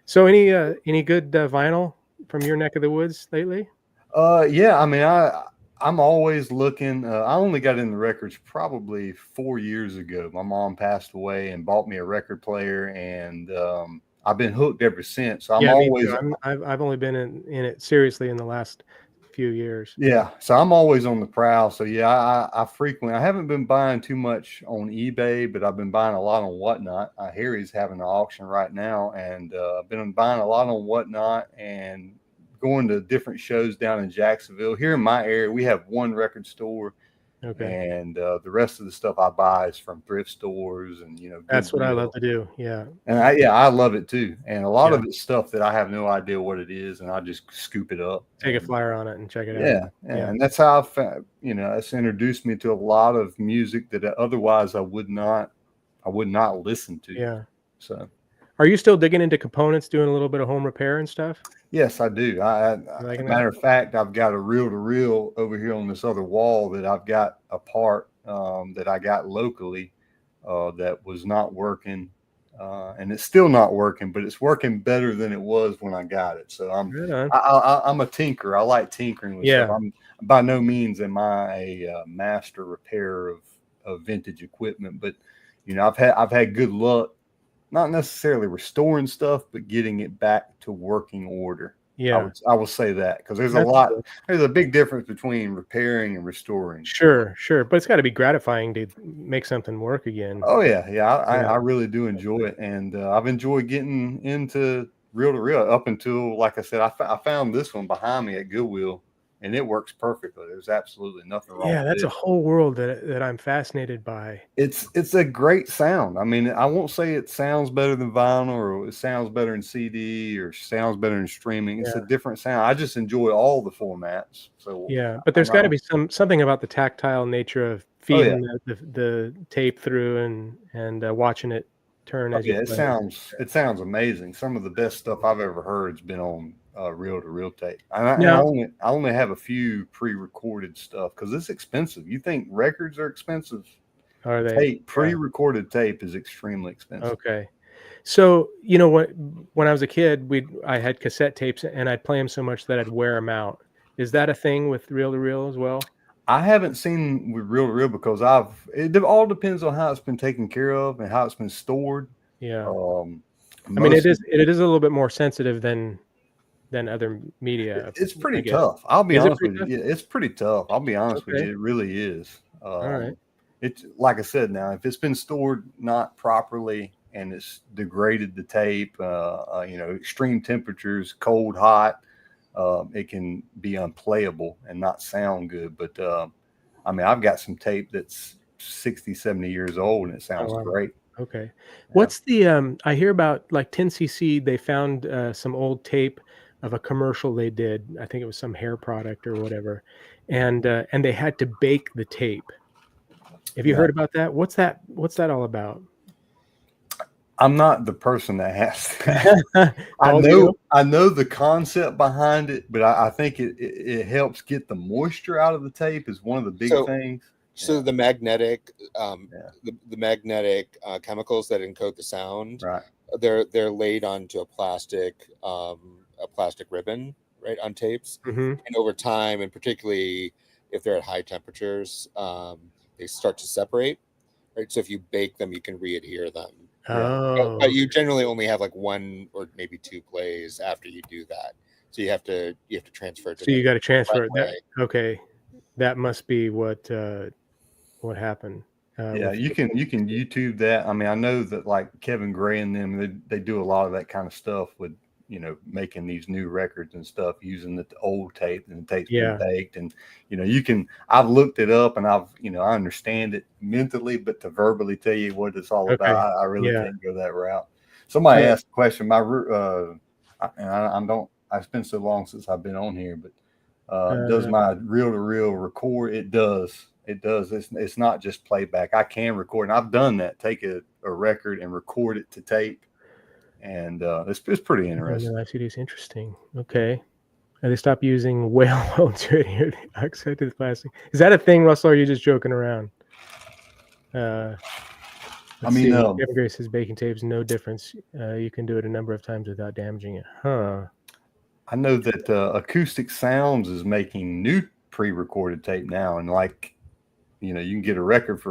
So any good vinyl from your neck of the woods lately? Yeah, I mean, I'm always looking. I only got in the records probably 4 years ago. My mom passed away and bought me a record player, and I've been hooked ever since. So I've only been in it seriously in the last few years. Yeah, so I'm always on the prowl. So yeah, I haven't been buying too much on eBay, but I've been buying a lot on Whatnot. Harry's having an auction right now, and I've been buying a lot on Whatnot and going to different shows down in Jacksonville. Here in my area, we have one record store. Okay. And the rest of the stuff I buy is from thrift stores, and that's what I love to do. Yeah. And I love it too. And a lot of it's stuff that I have no idea what it is, and I just scoop it up, take a flyer on it, and check it out. Yeah. And that's how I found, it's introduced me to a lot of music that otherwise I would not listen to. Yeah. So, are you still digging into components, doing a little bit of home repair and stuff? Yes, I do. Matter of fact, I've got a reel-to-reel over here on this other wall that I've got a part that I got locally that was not working, and it's still not working, but it's working better than it was when I got it. So I'm a tinker. I like tinkering with stuff. I'm by no means am I a master repairer of vintage equipment, but I've had good luck. Not necessarily restoring stuff, but getting it back to working order. Yeah, I will say that, because there's a big difference between repairing and restoring. Sure, but it's got to be gratifying to make something work again. Oh yeah. I really do enjoy it, and I've enjoyed getting into reel-to-reel up until, like I said, I found this one behind me at Goodwill, and it works perfectly. There's absolutely nothing wrong. Yeah, that's a whole world that I'm fascinated by. It's a great sound. I mean, I won't say it sounds better than vinyl, or it sounds better in CD, or sounds better in streaming. It's a different sound. I just enjoy all the formats. So yeah, but there's got to be something about the tactile nature of feeding the tape through and watching it turn. It sounds amazing. Some of the best stuff I've ever heard has been on reel-to-reel tape. I only have a few pre-recorded stuff because it's expensive. You think records are expensive? Are they? Pre-recorded tape is extremely expensive. Okay. So when I was a kid, I had cassette tapes, and I'd play them so much that I'd wear them out. Is that a thing with reel-to-reel as well? I haven't seen with reel-to-reel because it all depends on how it's been taken care of and how it's been stored. Yeah. I mean, it is a little bit more sensitive than other media. It's pretty tough. I'll be honest with you. It's pretty tough. I'll be honest with you. It really is. All right. it's like I said, now, if it's been stored not properly and it's degraded the tape, extreme temperatures, cold, hot, it can be unplayable and not sound good. But I've got some tape that's 60, 70 years old and it sounds great. Okay. Yeah. What's the, I hear about like 10cc, they found some old tape of a commercial they did. I think it was some hair product or whatever. And they had to bake the tape. Have you heard about that? What's that all about? I'm not the person that has that. I know the concept behind it, but I think it helps get the moisture out of the tape is one of the big things. So the magnetic, the magnetic chemicals that encode the sound, right? They're laid onto a plastic ribbon, right, on tapes, and over time, and particularly if they're at high temperatures, they start to separate, right? So if you bake them, you can re-adhere them. Oh, but you generally only have like one or maybe two plays after you do that. So you have to transfer it. So you got to transfer it. Okay, that must be what happened. You can YouTube that. I mean, I know that like Kevin Gray and them, they do a lot of that kind of stuff with, making these new records and stuff using the old tape, and the tape's been baked. And, I've looked it up and I've, I understand it mentally, but to verbally tell you what it's all about, I really can't go that route. Somebody asked a question. It's been so long since I've been on here, but does my reel-to-reel record? It does. It does. It's not just playback. I can record, and I've done that. Take a record and record it to tape, and it's pretty interesting. It's interesting. Okay. And they stopped using whale oil to adhere the oxide to the plastic. Is that a thing, Russell? Or are you just joking around? Kevin Gray says baking tapes, no difference. You can do it a number of times without damaging it. Huh. I know that Acoustic Sounds is making new pre-recorded tape now, and you can get a record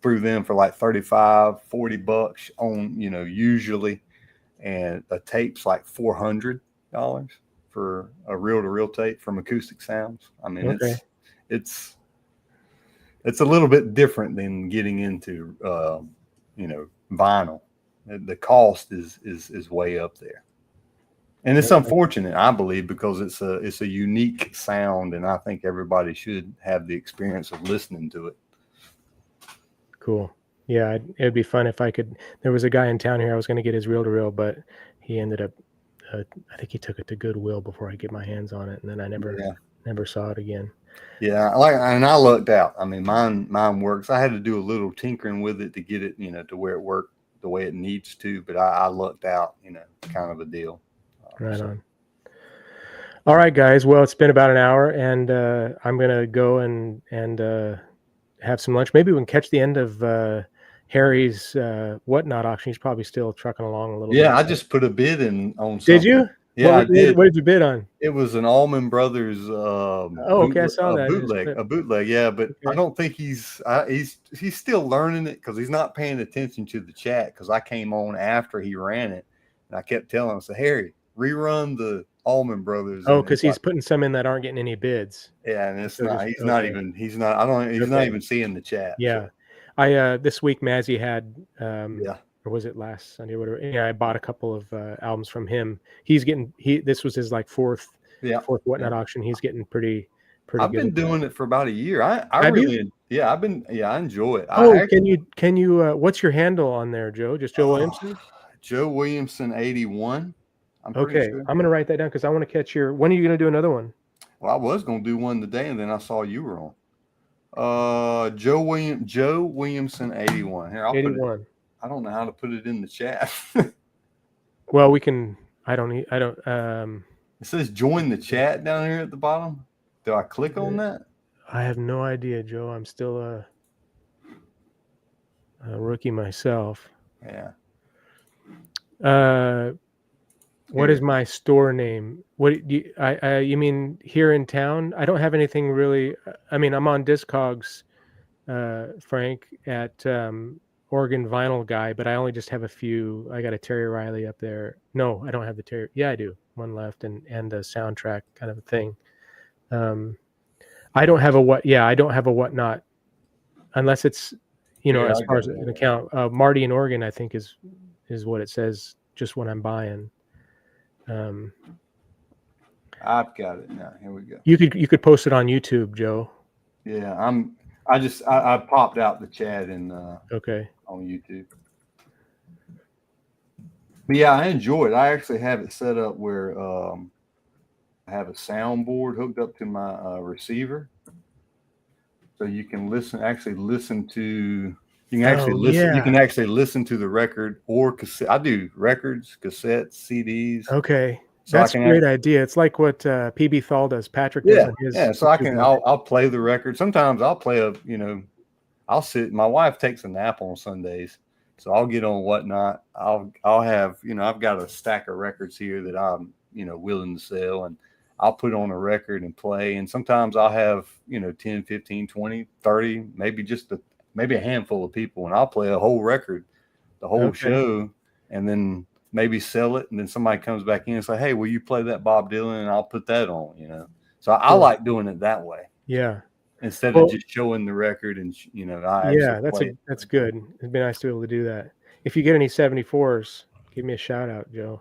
through them for like $35-$40 on, usually, and a tape's like $400 for a reel-to-reel tape from Acoustic Sounds. I mean, it's a little bit different than getting into vinyl. The cost is way up there. And it's unfortunate, I believe, because it's a unique sound, and I think everybody should have the experience of listening to it. Cool. Yeah, it'd be fun if I could. There was a guy in town here. I was going to get his reel-to-reel, but he ended up. I think he took it to Goodwill before I get my hands on it, and then I never saw it again. Yeah, and I lucked out. I mean, mine works. I had to do a little tinkering with it to get it, to where it worked the way it needs to. But I lucked out, kind of a deal. Right on. All right, guys. Well, it's been about an hour, and I'm gonna go and have some lunch. Maybe we can catch the end of Harry's Whatnot auction. He's probably still trucking along a little bit. Yeah, I just put a bid in on something. Did you? Yeah, I did. What did you bid on? It was an Allman Brothers I saw that. A bootleg, yeah, but I don't think he's still learning it because he's not paying attention to the chat, because I came on after he ran it, and I kept telling him, I said, Harry, rerun the Allman Brothers. Oh, because he's putting some in that aren't getting any bids. Yeah, and it's not. He's not even seeing the chat. Yeah, so. This week Mazzy had or was it last Sunday or whatever? Yeah, I bought a couple of albums from him. This was his like fourth Whatnot auction. He's getting pretty I've good. been doing it for about a year. I enjoy it. Can you what's your handle on there, Joe? Just Joe Williamson? Joe Williamson 81. Okay, sure. I'm gonna write that down because I want to catch when are you gonna do another one? Well, I was gonna do one today, and then I saw you were on. Joe Williamson 81. Here, 81. I don't know how to put it in the chat. Well, we can. I don't. It says join the chat down here at the bottom. Do I click on that? I have no idea, Joe. I'm still a rookie myself. Yeah. What is my store name? What do you mean here in town? I don't have anything really. I mean, I'm on Discogs, Frank, at Oregon Vinyl Guy, but I only just have a few. I got a Terry Riley up there. No, I don't have the Terry. Yeah, I do. One left, and the soundtrack kind of a thing. I don't have a Whatnot unless it's, you know, Yeah, as I far got as that. an account. Marty in Oregon, I think is what it says just when I'm buying. I've got it now. Here we go. You could post it on YouTube, Joe. Yeah, I popped out the chat and Okay. on YouTube. But yeah, I enjoy it. I actually have it set up where I have a soundboard hooked up to my receiver, so you can actually listen to. You can actually listen. You Yeah. can actually listen to the record or cassette. I do records, cassettes, CDs. Okay. So That's a great idea. It's like what PB Thal does. Patrick does on his. Yeah. So I'll play the record. Sometimes I'll play I'll sit. My wife takes a nap on Sundays, so I'll get on Whatnot. I'll have, I've got a stack of records here that I'm, willing to sell, and I'll put on a record and play. And sometimes I'll have, 10, 15, 20, 30, maybe a handful of people, and I'll play a whole record, the whole show, and then maybe sell it. And then somebody comes back in and say, "Hey, will you play that Bob Dylan?" And I'll put that on, So I like doing it that way. Yeah. Instead of just showing the record and, that's good. It'd be nice to be able to do that. If you get any 74s, give me a shout out, Joe.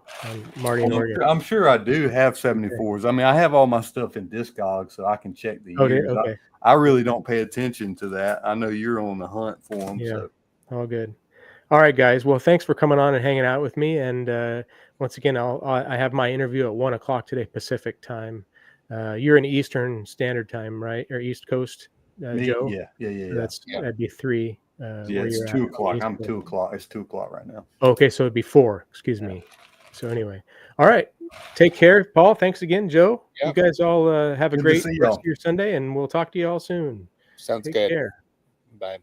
Marty in Oregon. I'm sure I do have 74s. Okay. I mean, I have all my stuff in Discogs, so I can check the years. Okay. I really don't pay attention to that. I know you're on the hunt for them. Yeah. So. All good. All right, guys. Well, thanks for coming on and hanging out with me. And once again, I have my interview at 1:00 today Pacific time. You're in Eastern Standard Time, right? Or East Coast, Joe? Yeah. That'd be 3. It's 2:00. I'm 2:00. It's 2:00 right now. Okay, so it'd be 4. Excuse me. So anyway, all right. Take care, Paul. Thanks again, Joe. Yep. You guys all have a great rest of your Sunday, and we'll talk to you all soon. Sounds Take good. Care. Bye.